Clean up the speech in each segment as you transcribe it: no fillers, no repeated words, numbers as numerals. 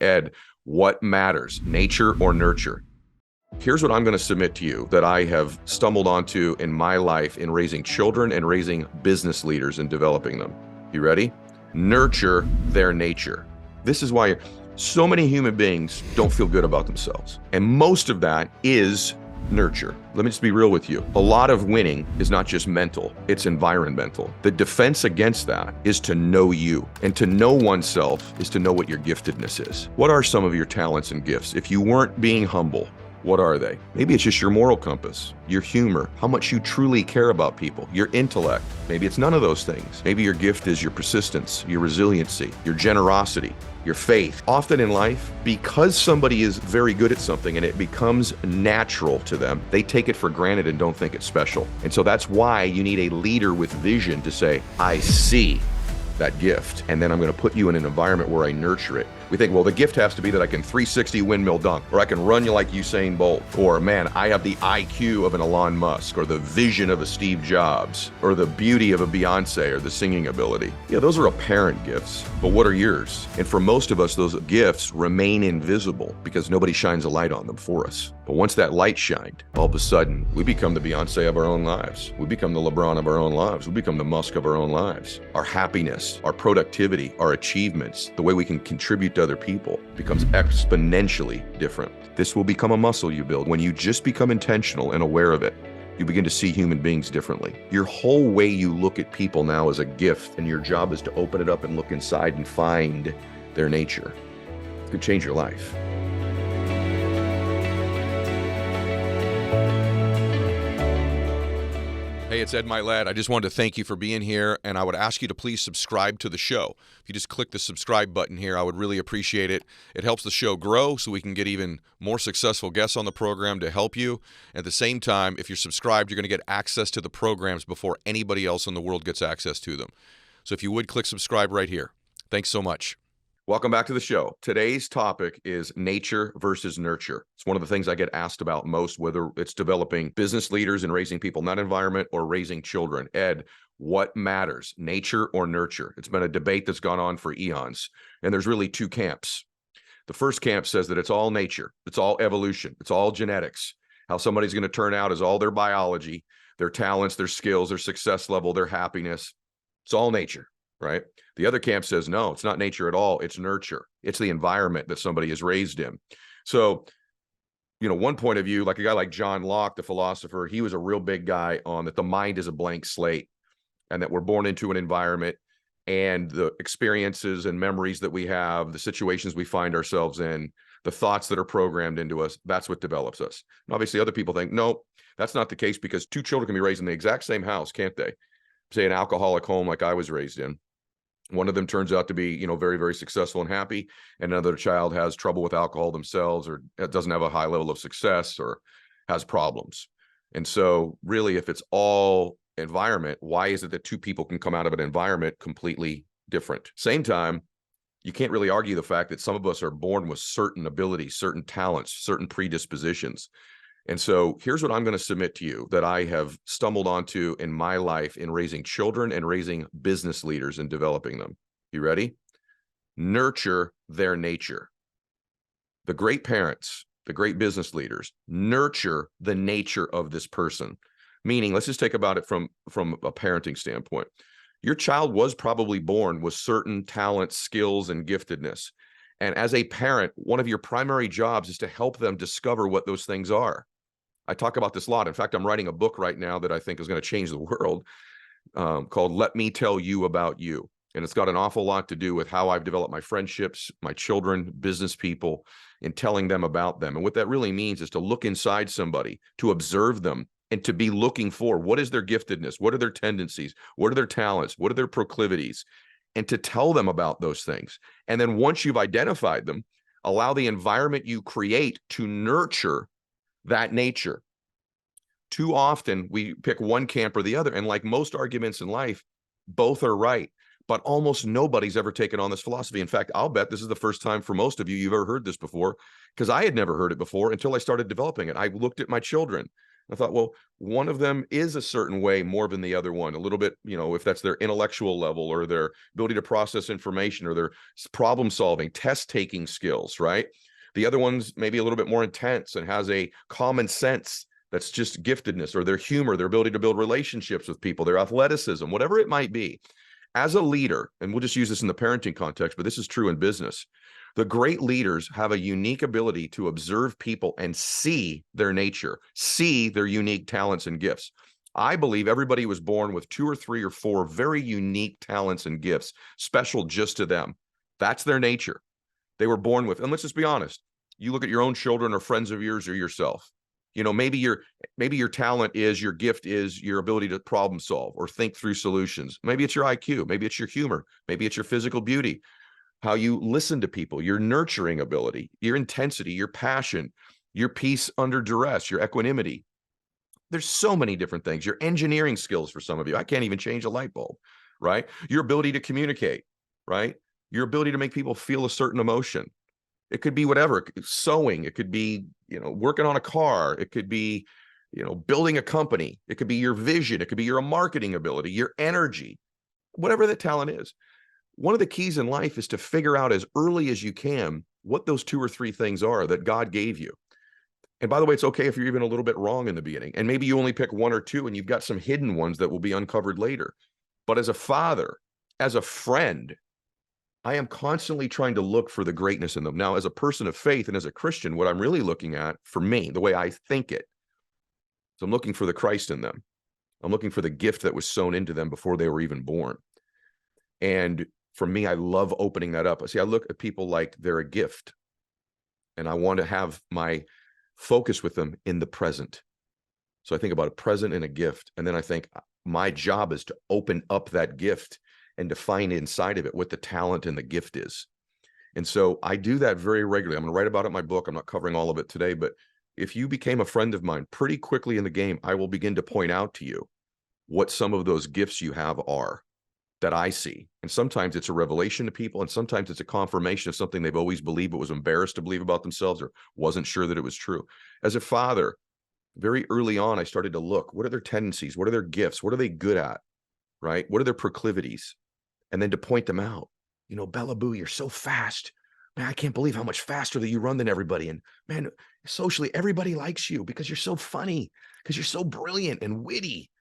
Ed, what matters, nature or nurture? Here's what I'm going to submit to you that I have stumbled onto in my life in raising children and raising business leaders and developing them. You ready? Nurture their nature. This is why so many human beings don't feel good about themselves. And most of that is nurture. Let me just be real with you. A lot of winning is not just mental, it's environmental. The defense against that is to know you. And to know oneself is to know what your giftedness is. What are some of your talents and gifts? If you weren't being humble, what are they? Maybe it's just your moral compass, your humor, how much you truly care about people, your intellect. Maybe it's none of those things. Maybe your gift is your persistence, your resiliency, your generosity, your faith. Often in life, because somebody is very good at something and it becomes natural to them, they take it for granted and don't think it's special. And so that's why you need a leader with vision to say, I see that gift, and then I'm going to put you in an environment where I nurture it. We think, well, the gift has to be that I can 360 windmill dunk, or I can run you like Usain Bolt, or man, I have the IQ of an Elon Musk, or the vision of a Steve Jobs, or the beauty of a Beyonce, or the singing ability. Yeah, those are apparent gifts, but what are yours? And for most of us, those gifts remain invisible because nobody shines a light on them for us. But once that light shined, all of a sudden, we become the Beyonce of our own lives. We become the LeBron of our own lives. We become the Musk of our own lives. Our happiness, our productivity, our achievements, the way we can contribute to other people becomes exponentially different. This will become a muscle you build. When you just become intentional and aware of it, you begin to see human beings differently. Your whole way you look at people now is a gift, and your job is to open it up and look inside and find their nature. It could change your life. Hey, it's Ed Mylett. I just wanted to thank you for being here, and I would ask you to please subscribe to the show. If you just click the subscribe button here, I would really appreciate it. It helps the show grow so we can get even more successful guests on the program to help you. At the same time, if you're subscribed, you're going to get access to the programs before anybody else in the world gets access to them. So if you would, click subscribe right here. Thanks so much. Welcome back to the show. Today's topic is nature versus nurture. It's one of the things I get asked about most, whether it's developing business leaders and raising people in that environment or raising children. Ed, what matters, nature or nurture? It's been a debate that's gone on for eons, and there's really two camps. The first camp says that it's all nature, it's all evolution, it's all genetics. How somebody's going to turn out is all their biology, their talents, their skills, their success level, their happiness. It's all nature, right? The other camp says, no, it's not nature at all. It's nurture. It's the environment that somebody is raised in. So, one point of view, like a guy like John Locke, the philosopher, he was a real big guy on that the mind is a blank slate and that we're born into an environment, and the experiences and memories that we have, the situations we find ourselves in, the thoughts that are programmed into us, that's what develops us. And obviously other people think, no, that's not the case, because two children can be raised in the exact same house, can't they? Say an alcoholic home like I was raised in. One of them turns out to be, very, very successful and happy, and another child has trouble with alcohol themselves, or doesn't have a high level of success, or has problems. And so really, if it's all environment, why is it that two people can come out of an environment completely different? Same time, you can't really argue the fact that some of us are born with certain abilities, certain talents, certain predispositions. And so here's what I'm going to submit to you that I have stumbled onto in my life in raising children and raising business leaders and developing them. You ready? Nurture their nature. The great parents, the great business leaders, nurture the nature of this person. Meaning, let's just take about it from a parenting standpoint. Your child was probably born with certain talents, skills, and giftedness. And as a parent, one of your primary jobs is to help them discover what those things are. I talk about this a lot. In fact, I'm writing a book right now that I think is going to change the world, called Let Me Tell You About You. And it's got an awful lot to do with how I've developed my friendships, my children, business people, and telling them about them. And what that really means is to look inside somebody, to observe them, and to be looking for what is their giftedness, what are their tendencies, what are their talents, what are their proclivities, and to tell them about those things. And then once you've identified them, allow the environment you create to nurture that nature. Too often we pick one camp or the other, and like most arguments in life, both are right, but almost nobody's ever taken on this philosophy. In fact, I'll bet this is the first time for most of you you've ever heard this before, because I had never heard it before until I started developing it. I looked at my children. I thought, well, one of them is a certain way more than the other one, a little bit, if that's their intellectual level or their ability to process information or their problem solving, test taking skills, right? The other one's maybe a little bit more intense and has a common sense that's just giftedness, or their humor, their ability to build relationships with people, their athleticism, whatever it might be. As a leader, and we'll just use this in the parenting context, but this is true in business, the great leaders have a unique ability to observe people and see their nature, see their unique talents and gifts. I believe everybody was born with 2 or 3 or 4 very unique talents and gifts, special just to them. That's their nature. They were born with, and let's just be honest. You look at your own children or friends of yours or yourself. Maybe your talent is, your gift is your ability to problem solve or think through solutions. Maybe it's your IQ, maybe it's your humor, maybe it's your physical beauty, how you listen to people, your nurturing ability, your intensity, your passion, your peace under duress, your equanimity. There's so many different things. Your engineering skills for some of you. I can't even change a light bulb, right? Your ability to communicate, right? Your ability to make people feel a certain emotion. It could be whatever, sewing. It could be, working on a car. It could be, building a company. It could be your vision. It could be your marketing ability, your energy, whatever that talent is. One of the keys in life is to figure out as early as you can what those 2 or 3 things are that God gave you. And by the way, it's okay if you're even a little bit wrong in the beginning. And maybe you only pick 1 or 2 and you've got some hidden ones that will be uncovered later. But as a father, as a friend, I am constantly trying to look for the greatness in them. Now, as a person of faith and as a Christian, what I'm really looking at, for me, the way I think it, is I'm looking for the Christ in them. I'm looking for the gift that was sown into them before they were even born. And for me, I love opening that up. See, I look at people like they're a gift, and I want to have my focus with them in the present. So I think about a present and a gift, and then I think my job is to open up that gift and to find inside of it what the talent and the gift is. And so I do that very regularly. I'm going to write about it in my book. I'm not covering all of it today, but if you became a friend of mine, pretty quickly in the game, I will begin to point out to you what some of those gifts you have are that I see. And sometimes it's a revelation to people, and sometimes it's a confirmation of something they've always believed but was embarrassed to believe about themselves or wasn't sure that it was true. As a father, very early on, I started to look, what are their tendencies? What are their gifts? What are they good at? Right? What are their proclivities? And then to point them out. Bella Boo, you're so fast. Man, I can't believe how much faster that you run than everybody. And man, socially, everybody likes you because you're so funny, because you're so brilliant and witty.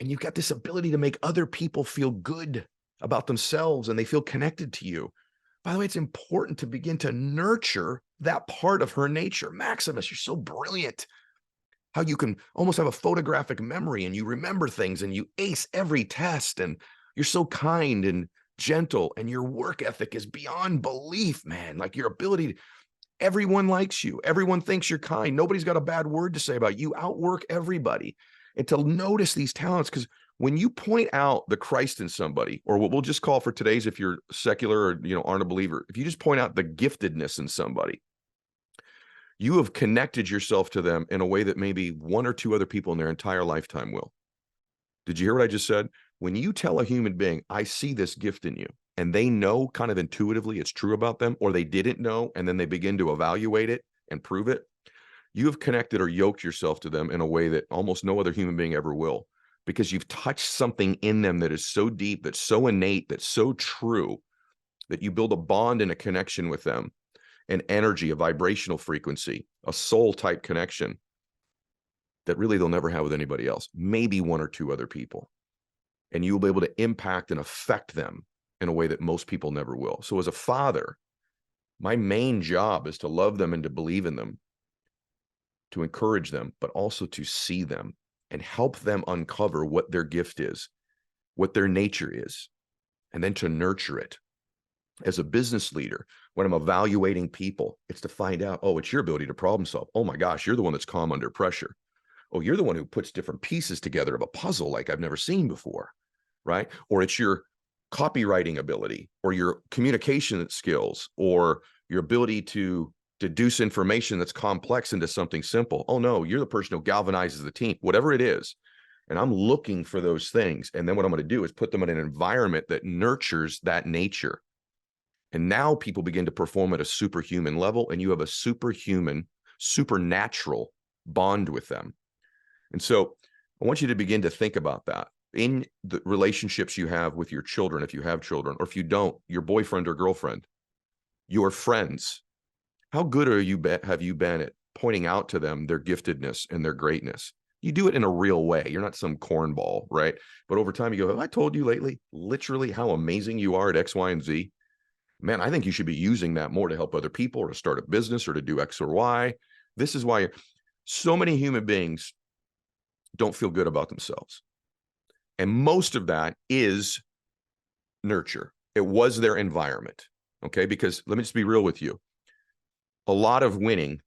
And you've got this ability to make other people feel good about themselves and they feel connected to you. By the way, it's important to begin to nurture that part of her nature. Maximus, you're so brilliant. How you can almost have a photographic memory and you remember things and you ace every test, and you're so kind and gentle, and your work ethic is beyond belief, man. Like your ability, everyone likes you. Everyone thinks you're kind. Nobody's got a bad word to say about you. Outwork everybody. And to notice these talents, because when you point out the Christ in somebody, or what we'll just call for today's, if you're secular or aren't a believer, if you just point out the giftedness in somebody, you have connected yourself to them in a way that maybe 1 or 2 other people in their entire lifetime will. Did you hear what I just said? When you tell a human being, I see this gift in you, and they know kind of intuitively it's true about them, or they didn't know, and then they begin to evaluate it and prove it, you have connected or yoked yourself to them in a way that almost no other human being ever will, because you've touched something in them that is so deep, that's so innate, that's so true, that you build a bond and a connection with them, an energy, a vibrational frequency, a soul type connection that really they'll never have with anybody else, maybe 1 or 2 other people. And you'll be able to impact and affect them in a way that most people never will. So as a father, my main job is to love them and to believe in them, to encourage them, but also to see them and help them uncover what their gift is, what their nature is, and then to nurture it. As a business leader, when I'm evaluating people, it's to find out, oh, it's your ability to problem solve. Oh my gosh, you're the one that's calm under pressure. Oh, you're the one who puts different pieces together of a puzzle like I've never seen before, right? Or it's your copywriting ability, or your communication skills, or your ability to deduce information that's complex into something simple. Oh no, you're the person who galvanizes the team, whatever it is. And I'm looking for those things. And then what I'm going to do is put them in an environment that nurtures that nature. And now people begin to perform at a superhuman level, and you have a superhuman, supernatural bond with them. And so I want you to begin to think about that in the relationships you have with your children, if you have children, or if you don't, your boyfriend or girlfriend, your friends. How good have you been at pointing out to them their giftedness and their greatness? You do it in a real way. You're not some cornball, right? But over time you go, have I told you lately, literally how amazing you are at X, Y, and Z? Man, I think you should be using that more to help other people or to start a business or to do X or Y. This is why so many human beings don't feel good about themselves. And most of that is nurture. It was their environment. Okay. Because let me just be real with you. A lot of winning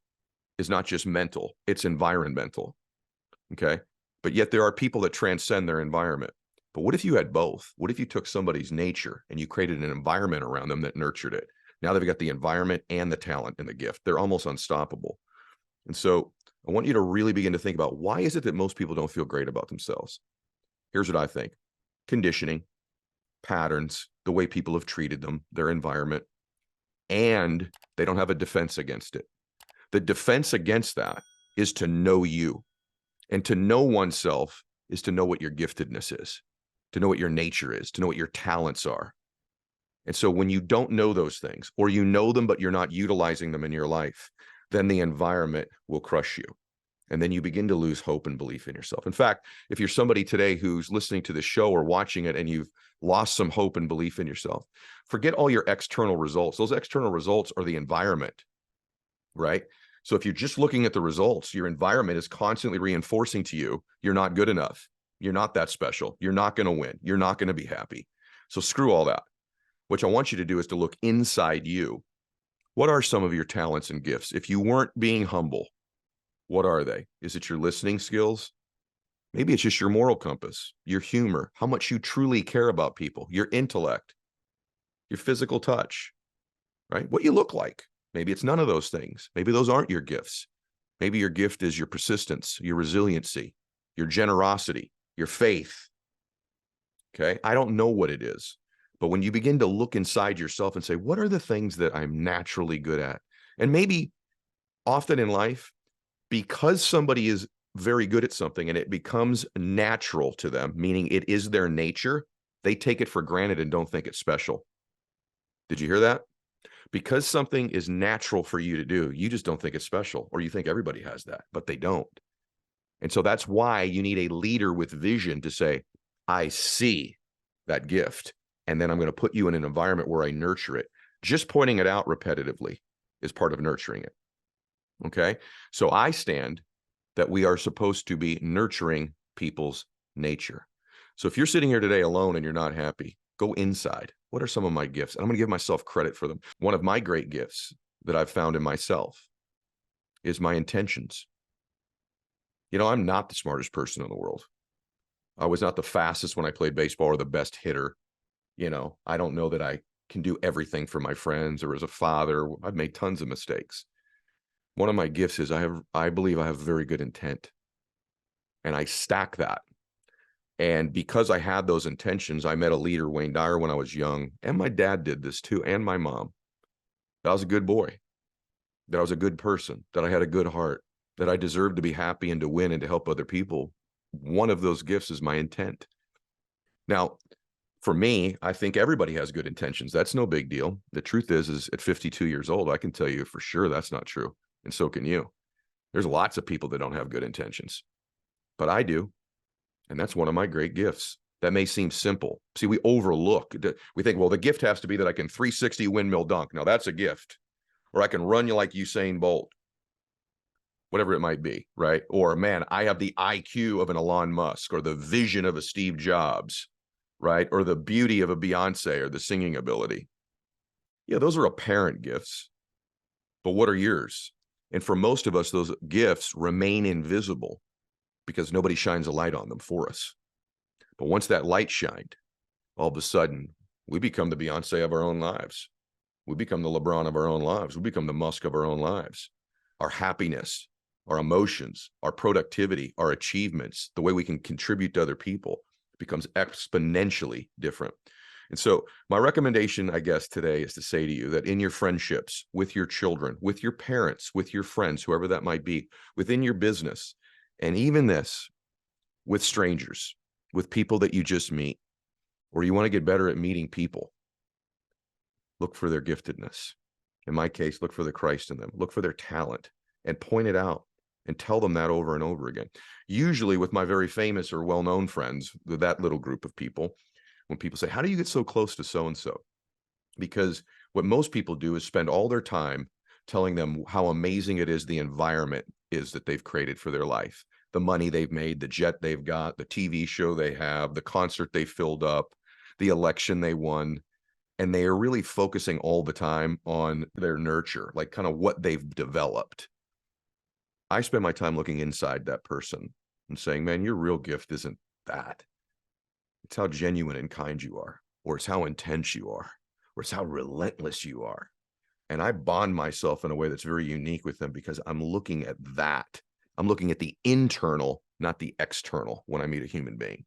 is not just mental, it's environmental. Okay. But yet there are people that transcend their environment. But what if you had both? What if you took somebody's nature and you created an environment around them that nurtured it? Now they've got the environment and the talent and the gift. They're almost unstoppable. And so I want you to really begin to think about, why is it that most people don't feel great about themselves? Here's what I think: conditioning, patterns, the way people have treated them, their environment, and they don't have a defense against it. The defense against that is to know you. And to know oneself is to know what your giftedness is, to know what your nature is, to know what your talents are. And so when you don't know those things, or you know them, but you're not utilizing them in your life, then the environment will crush you. And then you begin to lose hope and belief in yourself. In fact, if you're somebody today who's listening to this show or watching it and you've lost some hope and belief in yourself, forget all your external results. Those external results are the environment, right? So if you're just looking at the results, your environment is constantly reinforcing to you, you're not good enough. You're not that special. You're not going to win. You're not going to be happy. So screw all that. What I want you to do is to look inside you. What are some of your talents and gifts? If you weren't being humble, what are they? Is it your listening skills? Maybe it's just your moral compass, your humor, how much you truly care about people, your intellect, your physical touch, right? What you look like. Maybe it's none of those things. Maybe those aren't your gifts. Maybe your gift is your persistence, your resiliency, your generosity, your faith. Okay. I don't know what it is, but when you begin to look inside yourself and say, what are the things that I'm naturally good at? And maybe often in life, because somebody is very good at something and it becomes natural to them, meaning it is their nature, they take it for granted and don't think it's special. Did you hear that? Because something is natural for you to do, you just don't think it's special, or you think everybody has that, but they don't. And so that's why you need a leader with vision to say, I see that gift, and then I'm going to put you in an environment where I nurture it. Just pointing it out repetitively is part of nurturing it. Okay. So I stand that we are supposed to be nurturing people's nature. So if you're sitting here today alone and you're not happy, go inside. What are some of my gifts? And I'm going to give myself credit for them. One of my great gifts that I've found in myself is my intentions. You know, I'm not the smartest person in the world. I was not the fastest when I played baseball or the best hitter. You know, I don't know that I can do everything for my friends, or as a father, I've made tons of mistakes. One of my gifts is I believe I have very good intent, and I stack that. And because I had those intentions, I met a leader, Wayne Dyer, when I was young, and my dad did this too, and my mom. That I was a good boy, that I was a good person, that I had a good heart, that I deserved to be happy and to win and to help other people. One of those gifts is my intent. Now, for me, I think everybody has good intentions. That's no big deal. The truth is at 52 years old, I can tell you for sure that's not true. And so can you. There's lots of people that don't have good intentions, but I do. And that's one of my great gifts. That may seem simple. See, we overlook, we think, well, the gift has to be that I can 360 windmill dunk. Now that's a gift. Or I can run you like Usain Bolt, whatever it might be, right? Or, man, I have the IQ of an Elon Musk, or the vision of a Steve Jobs, right? Or the beauty of a Beyonce, or the singing ability. Yeah, those are apparent gifts. But what are yours? And for most of us, those gifts remain invisible because nobody shines a light on them for us. But once that light shined, all of a sudden, we become the Beyonce of our own lives. We become the LeBron of our own lives. We become the Musk of our own lives. Our happiness, our emotions, our productivity, our achievements, the way we can contribute to other people becomes exponentially different. And so my recommendation, I guess, today is to say to you that in your friendships, with your children, with your parents, with your friends, whoever that might be, within your business, and even this, with strangers, with people that you just meet, or you want to get better at meeting people, look for their giftedness. In my case, look for the Christ in them, look for their talent, and point it out and tell them that over and over again. Usually with my very famous or well-known friends, that little group of people, when people say, how do you get so close to so-and-so? Because what most people do is spend all their time telling them how amazing it is the environment is that they've created for their life. The money they've made, the jet they've got, the TV show they have, the concert they filled up, the election they won. And they are really focusing all the time on their nurture, like kind of what they've developed. I spend my time looking inside that person and saying, man, your real gift isn't that. It's how genuine and kind you are, or it's how intense you are, or it's how relentless you are. And I bond myself in a way that's very unique with them because I'm looking at that. I'm looking at the internal, not the external, when I meet a human being.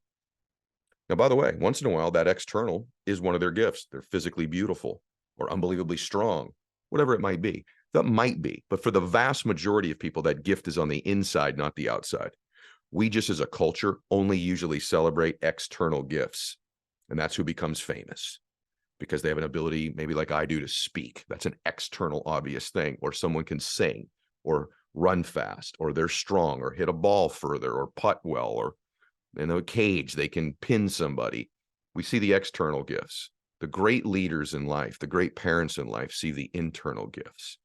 Now, by the way, once in a while, that external is one of their gifts. They're physically beautiful or unbelievably strong, whatever it might be. That might be. But for the vast majority of people, that gift is on the inside, not the outside. We just as a culture only usually celebrate external gifts. And that's who becomes famous because they have an ability, maybe like I do, to speak. That's an external obvious thing. Or someone can sing or run fast, or they're strong, or hit a ball further, or putt well, or in a cage, they can pin somebody. We see the external gifts. The great leaders in life, the great parents in life see the internal gifts.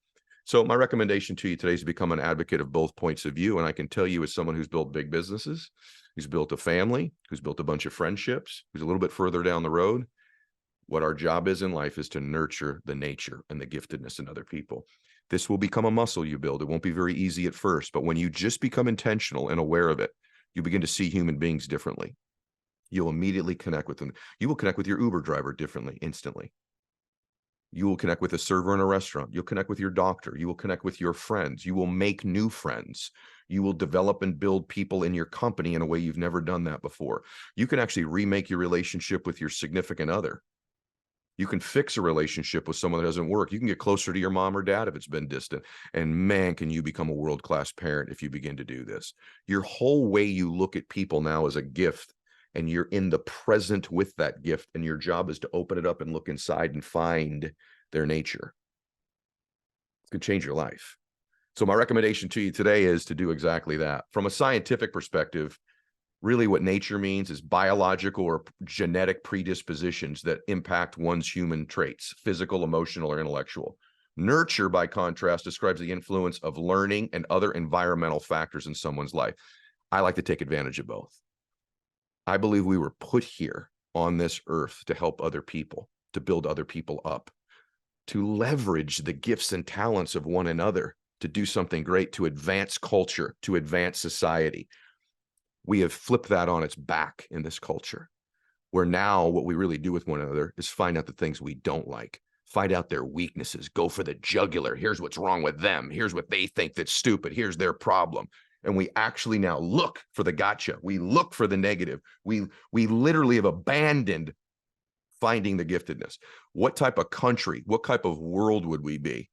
So my recommendation to you today is to become an advocate of both points of view. And I can tell you as someone who's built big businesses, who's built a family, who's built a bunch of friendships, who's a little bit further down the road, what our job is in life is to nurture the nature and the giftedness in other people. This will become a muscle you build. It won't be very easy at first, but when you just become intentional and aware of it, you begin to see human beings differently. You'll immediately connect with them. You will connect with your Uber driver differently, instantly. You will connect with a server in a restaurant. You'll connect with your doctor. You will connect with your friends. You will make new friends. You will develop and build people in your company in a way you've never done that before. You can actually remake your relationship with your significant other. You can fix a relationship with someone that doesn't work. You can get closer to your mom or dad if it's been distant. And man, can you become a world-class parent if you begin to do this. Your whole way you look at people now is a gift, and you're in the present with that gift. And your job is to open it up and look inside and find their nature. It could change your life. So my recommendation to you today is to do exactly that. From a scientific perspective, really what nature means is biological or genetic predispositions that impact one's human traits, physical, emotional, or intellectual. Nurture, by contrast, describes the influence of learning and other environmental factors in someone's life. I like to take advantage of both. I believe we were put here on this earth to help other people, to build other people up, to leverage the gifts and talents of one another, to do something great, to advance culture, to advance society. We have flipped that on its back in this culture, where now what we really do with one another is find out the things we don't like, find out their weaknesses, go for the jugular. Here's what's wrong with them. Here's what they think that's stupid. Here's their problem. And we actually now look for the gotcha. We look for the negative. We literally have abandoned finding the giftedness. What type of country, what type of world would we be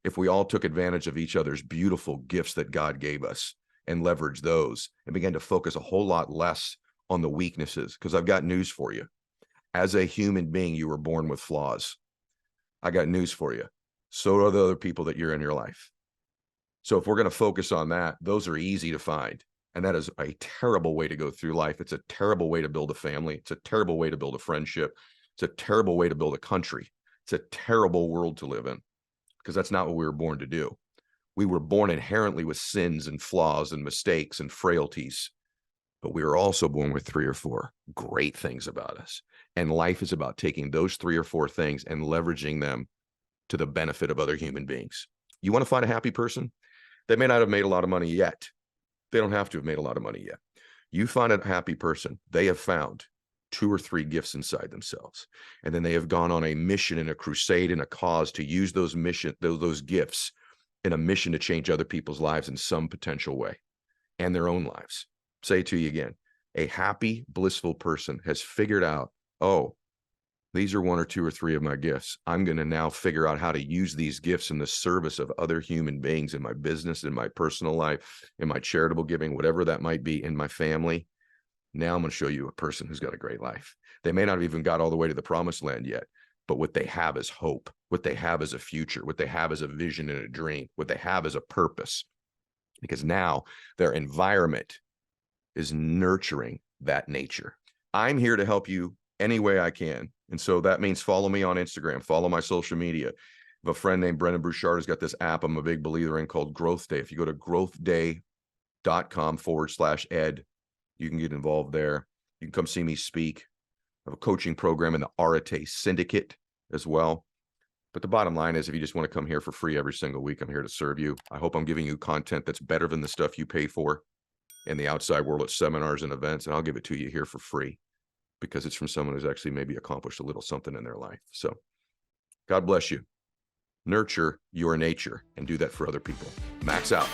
if we all took advantage of each other's beautiful gifts that God gave us and leverage those and began to focus a whole lot less on the weaknesses? Because I've got news for you. As a human being, you were born with flaws. I got news for you. So are the other people that you're in your life. So if we're going to focus on that, those are easy to find. And that is a terrible way to go through life. It's a terrible way to build a family. It's a terrible way to build a friendship. It's a terrible way to build a country. It's a terrible world to live in, because that's not what we were born to do. We were born inherently with sins and flaws and mistakes and frailties, but we were also born with 3 or 4 great things about us. And life is about taking those 3 or 4 things and leveraging them to the benefit of other human beings. You want to find a happy person? They may not have made a lot of money yet. They don't have to have made a lot of money yet. You find a happy person, they have found 2 or 3 gifts inside themselves. And then they have gone on a mission and a crusade and a cause to use those gifts in a mission to change other people's lives in some potential way and their own lives. Say it to you again. A happy, blissful person has figured out, oh, these are 1 or 2 or 3 of my gifts. I'm going to now figure out how to use these gifts in the service of other human beings in my business, in my personal life, in my charitable giving, whatever that might be, in my family. Now I'm going to show you a person who's got a great life. They may not have even got all the way to the promised land yet, but what they have is hope. What they have is a future. What they have is a vision and a dream. What they have is a purpose, because now their environment is nurturing that nature. I'm here to help you any way I can. And so that means follow me on Instagram, follow my social media. I have a friend named Brendan Bouchard has got this app I'm a big believer in called Growth Day. If you go to growthday.com/ed, you can get involved there. You can come see me speak. I have a coaching program in the Arate Syndicate as well. But the bottom line is, if you just want to come here for free every single week, I'm here to serve you. I hope I'm giving you content that's better than the stuff you pay for in the outside world at seminars and events, and I'll give it to you here for free because it's from someone who's actually maybe accomplished a little something in their life. So God bless you. Nurture your nature and do that for other people. Max out.